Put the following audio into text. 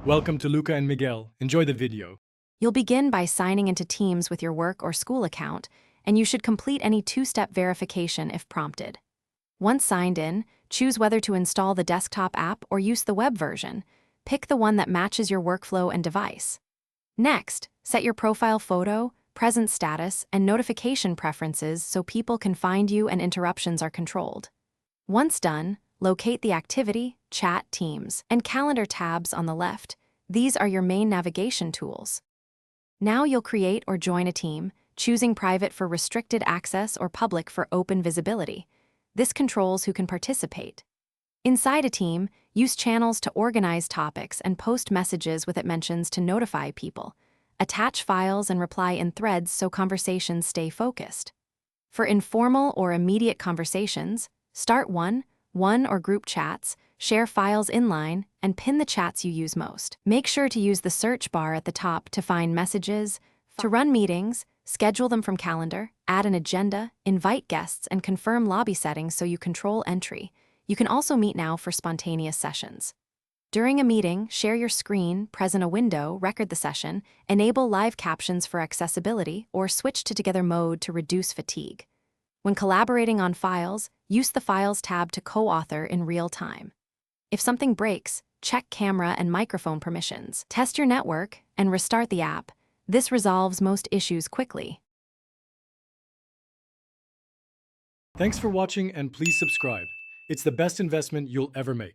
Welcome to Luca and Miguel. Enjoy the video. You'll begin by signing into Teams with your work or school account, and you should complete any two-step verification if prompted. Once signed in, choose whether to install the desktop app or use the web version. Pick the one that matches your workflow and device. Next, set your profile photo, present status, and notification preferences so people can find you and interruptions are controlled. Once done, locate the Activity, Chat, Teams, and Calendar tabs on the left. These are your main navigation tools. Now you'll create or join a team, choosing private for restricted access or public for open visibility. This controls who can participate. Inside a team, use channels to organize topics and post messages with it mentions to notify people. Attach files and reply in threads so conversations stay focused. For informal or immediate conversations, start one or group chats, share files inline, and pin the chats you use most. Make sure to use the search bar at the top to find messages. To run meetings, schedule them from calendar, add an agenda, invite guests, and confirm lobby settings so you control entry. You can also meet now for spontaneous sessions. During a meeting, share your screen, present a window, record the session, enable live captions for accessibility, or switch to together mode to reduce fatigue. When collaborating on files, use the Files tab to co-author in real time. If something breaks, check camera and microphone permissions. Test your network and restart the app. This resolves most issues quickly. Thanks for watching and please subscribe. It's the best investment you'll ever make.